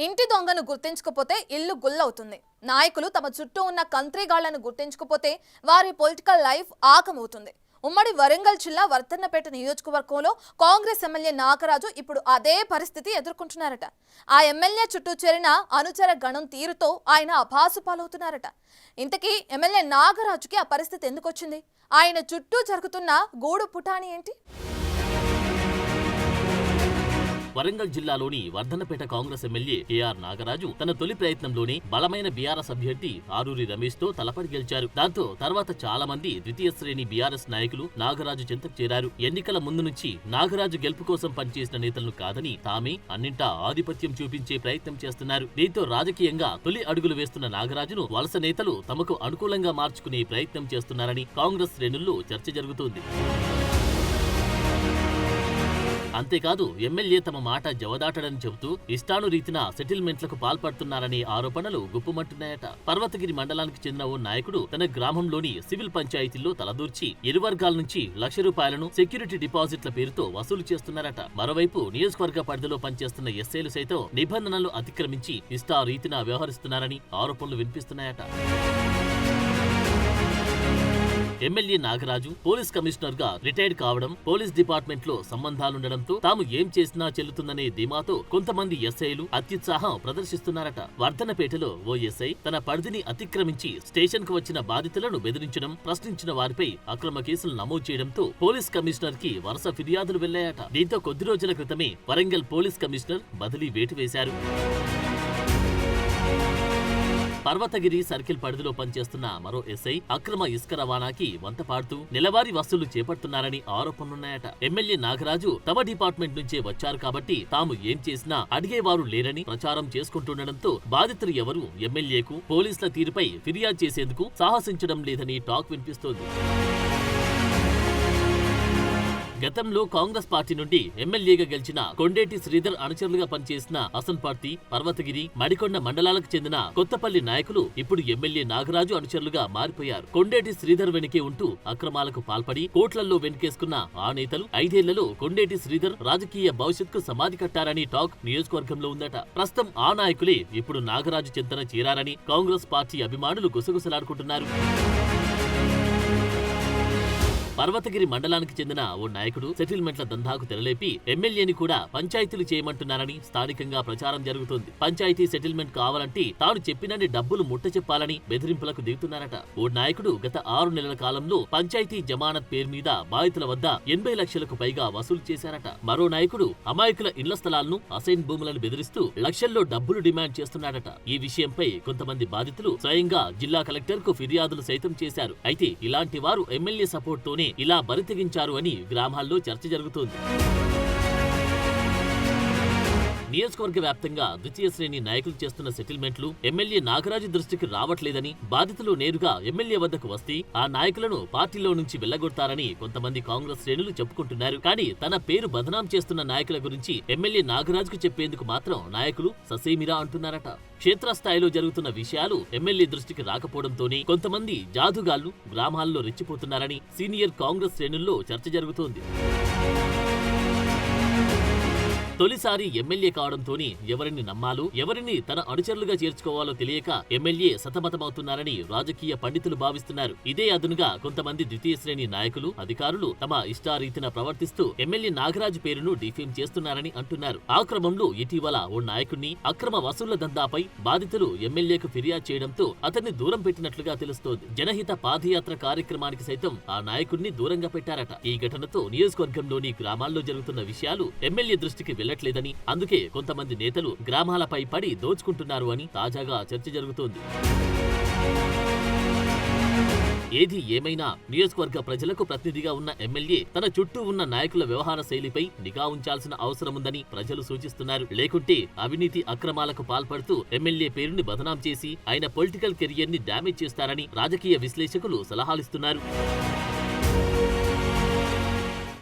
ఇంటి దొంగను గుర్తించకపోతే ఇల్లు గుల్లవుతుంది. నాయకులు తమ చుట్టూ ఉన్న కంత్రిగాళ్లను గుర్తించకపోతే వారి పొలిటికల్ లైఫ్ ఆగమవుతుంది. ఉమ్మడి వరంగల్ జిల్లా వర్ధన్నపేట నియోజకవర్గంలో కాంగ్రెస్ ఎమ్మెల్యే నాగరాజు ఇప్పుడు అదే పరిస్థితి ఎదుర్కొంటున్నారట. ఆ ఎమ్మెల్యే చుట్టూ చేరిన అనుచర గణం తీరుతో ఆయన అభాసు పాలవుతున్నారట. ఇంతకీ ఎమ్మెల్యే నాగరాజుకి ఆ పరిస్థితి ఎందుకు వచ్చింది? ఆయన చుట్టూ జరుగుతున్న గూడు పుటాని ఏంటి? వరంగల్ జిల్లాలోని వర్ధన్నపేట కాంగ్రెస్ ఎమ్మెల్యే కేఆర్ నాగరాజు తన తొలి ప్రయత్నంలోనే బలమైన బీఆర్ఎస్ అభ్యర్థి ఆరూరి రమేష్ తో తలపడి గెలిచారు. దాంతో తర్వాత చాలా మంది ద్వితీయ శ్రేణి బీఆర్ఎస్ నాయకులు నాగరాజు చెంతకు చేరారు. ఎన్నికల ముందు నుంచి నాగరాజు గెలుపు కోసం పనిచేసిన నేతలను కాదని తామే అన్నింటా ఆధిపత్యం చూపించే ప్రయత్నం చేస్తున్నారు. దీంతో రాజకీయంగా తొలి అడుగులు వేస్తున్న నాగరాజును వలస నేతలు తమకు అనుకూలంగా మార్చుకునే ప్రయత్నం చేస్తున్నారని కాంగ్రెస్ శ్రేణుల్లో చర్చ జరుగుతోంది. అంతేకాదు ఎమ్మెల్యే తమ మాట జవదాటడని చెబుతూ ఇష్టానురీతిన సెటిల్మెంట్లకు పాల్పడుతున్నారనే ఆరోపణలు గుప్పుమంటున్నాయట. పర్వతగిరి మండలానికి చెందిన ఓ నాయకుడు తన గ్రామంలోని సివిల్ పంచాయతీల్లో తలదూర్చి ఇరు వర్గాల నుంచి ₹1,00,000 సెక్యూరిటీ డిపాజిట్ల పేరుతో వసూలు చేస్తున్నారట. మరోవైపు నియోజకవర్గ పరిధిలో పనిచేస్తున్న ఎస్ఐలు సైతం నిబంధనలు అతిక్రమించి ఇష్టారీతిన వ్యవహరిస్తున్నారని ఆరోపణలు వినిపిస్తున్నాయట. ఎమ్మెల్యే నాగరాజు పోలీస్ కమిషనర్ గా రిటైర్డ్ కావడం, పోలీస్ డిపార్ట్మెంట్ లో సంబంధాలుండడంతో తాము ఏం చేసినా చెల్లుతుందనే ధీమాతో కొంతమంది ఎస్ఐలు అత్యుత్సాహం ప్రదర్శిస్తున్నారట. వర్ధన్నపేటలో ఓ ఎస్ఐ తన పరిధిని అతిక్రమించి స్టేషన్ కు వచ్చిన బాధితులను బెదిరించడం, ప్రశ్నించిన వారిపై అక్రమ కేసులు నమోదు చేయడంతో పోలీస్ కమిషనర్ కి వరుస ఫిర్యాదులు వెళ్లాయట. దీంతో కొద్ది రోజుల క్రితమే వరంగల్ పోలీస్ కమిషనర్ బదిలీ వేటు వేశారు. పర్వతగిరి సర్కిల్ పరిధిలో పనిచేస్తున్న మరో ఎస్ఐ అక్రమ ఇసుక రవాణాకి వంత పాడుతూ నెలవారీ వసూలు చేపడుతున్నారని ఆరోపణలున్నాయట. ఎమ్మెల్యే నాగరాజు తమ డిపార్ట్మెంట్ నుంచే వచ్చారు కాబట్టి తాము ఏం చేసినా అడిగేవారు లేరని ప్రచారం చేసుకుంటుండటంతో బాధితులు ఎవరూ ఎమ్మెల్యేకు పోలీసుల తీరుపై ఫిర్యాదు చేసేందుకు సాహసించడం లేదని టాక్ వినిపిస్తోంది. గతంలో కాంగ్రెస్ పార్టీ నుండి ఎమ్మెల్యేగా గెలిచిన కొండేటి శ్రీధర్ అనుచరులుగా పనిచేసిన అసన్పర్తి, పర్వతగిరి, మడికొండ మండలాలకు చెందిన కొత్తపల్లి నాయకులు ఇప్పుడు ఎమ్మెల్యే నాగరాజు అనుచరులుగా మారిపోయారు. కొండేటి శ్రీధర్ వెనుకే ఉంటూ అక్రమాలకు పాల్పడి కోట్లల్లో వెనుకేసుకున్న ఆ నేతలు 5 ఏళ్లలో కొండేటి శ్రీధర్ రాజకీయ భవిష్యత్కు సమాధి కట్టారని టాక్ నియోజకవర్గంలో ఉందట. ప్రస్తుతం ఆ నాయకులే ఇప్పుడు నాగరాజు చెంతన చేరారని కాంగ్రెస్ పార్టీ అభిమానులు గుసగుసలాడుకుంటున్నారు. పర్వతగిరి మండలానికి చెందిన ఓ నాయకుడు సెటిల్మెంట్ల దందాకు తెరలేపి ఎమ్మెల్యేని కూడా పంచాయతీలు చేయమంటున్నారని స్థానికంగా ప్రచారం జరుగుతోంది. పంచాయతీ సెటిల్మెంట్ కావాలంటే తాను చెప్పినన్ని డబ్బులు ముట్ట చెప్పాలని బెదిరింపులకు దిగుతున్నారట. ఓ నాయకుడు గత 6 నెలల కాలంలో పంచాయతీ జమానత్ పేరు మీద బాధితుల వద్ద 80 లక్షలకు పైగా వసూలు చేశారట. మరో నాయకుడు అమాయకుల ఇళ్ల స్థలాలను, అసైన్ భూములను బెదిరిస్తూ లక్షల్లో డబ్బులు డిమాండ్ చేస్తున్నాడట. ఈ విషయంపై కొంతమంది బాధితులు స్వయంగా జిల్లా కలెక్టర్ కు ఫిర్యాదులు సైతం చేశారు. అయితే ఇలాంటి వారు ఎమ్మెల్యే సపోర్ట్ తోనే ఇలా బరితెగించారు అని గ్రామాల్లో చర్చ జరుగుతోంది. నియోజకవర్గ వ్యాప్తంగా ద్వితీయ శ్రేణి నాయకులు చేస్తున్న సెటిల్మెంట్లు ఎమ్మెల్యే నాగరాజు దృష్టికి రావట్లేదని, బాధితులు నేరుగా ఎమ్మెల్యే వద్దకు వస్తే ఆ నాయకులను పార్టీలో నుంచి వెళ్లగొడతారని కొంతమంది కాంగ్రెస్ శ్రేణులు చెప్పుకుంటున్నారు. కానీ తన పేరు బదనాం చేస్తున్న నాయకుల గురించి ఎమ్మెల్యే నాగరాజుకు చెప్పేందుకు మాత్రం నాయకులు ససేమిరా అంటున్నారట. క్షేత్రస్థాయిలో జరుగుతున్న విషయాలు ఎమ్మెల్యే దృష్టికి రాకపోవడంతోనే కొంతమంది జాదుగాళ్లు గ్రామాల్లో రెచ్చిపోతున్నారని సీనియర్ కాంగ్రెస్ శ్రేణుల్లో చర్చ జరుగుతోంది. తొలిసారి ఎమ్మెల్యే కావడంతోనే ఎవరిని నమ్మాలో, ఎవరిని తన అనుచరులుగా చేర్చుకోవాలో తెలియక ఎమ్మెల్యే సతమతమవుతున్నారని రాజకీయ పండితులు భావిస్తున్నారు. ఇదే అదునుగా కొంతమంది ద్వితీయ శ్రేణి నాయకులు, అధికారులు తమ ఇష్టారీతిన ప్రవర్తిస్తూ ఎమ్మెల్యే నాగరాజు పేరును డిఫేమ్ చేస్తున్నారని అంటున్నారు. ఆ క్రమంలో ఇటీవల ఓ నాయకుడిని అక్రమ వసూళ్ల దందాపై బాధితులు ఎమ్మెల్యేకు ఫిర్యాదు చేయడంతో అతన్ని దూరం పెట్టినట్లుగా తెలుస్తోంది. జనహిత పాదయాత్ర కార్యక్రమానికి సైతం ఆ నాయకుడిని దూరంగా పెట్టారట. ఈ ఘటనతో నియోజకవర్గంలోని గ్రామాల్లో జరుగుతున్న విషయాలు ఎమ్మెల్యే దృష్టికి వెళ్లట్లేదని, అందుకే కొంతమంది నేతలు గ్రామాలపై పడి దోచుకుంటున్నారు అని తాజాగా చర్చ జరుగుతోంది. ఏది ఏమైనా నియోజకవర్గ ప్రజలకు ప్రతినిధిగా ఉన్న ఎమ్మెల్యే తన చుట్టూ ఉన్న నాయకుల వ్యవహార శైలిపై నిఘా ఉంచాల్సిన అవసరముందని ప్రజలు సూచిస్తున్నారు. లేకుంటే అవినీతి అక్రమాలకు పాల్పడుతూ ఎమ్మెల్యే పేరుని బదనాం చేసి ఆయన పొలిటికల్ కెరియర్ ని డ్యామేజ్ చేస్తారని రాజకీయ విశ్లేషకులు సలహాలిస్తున్నారు.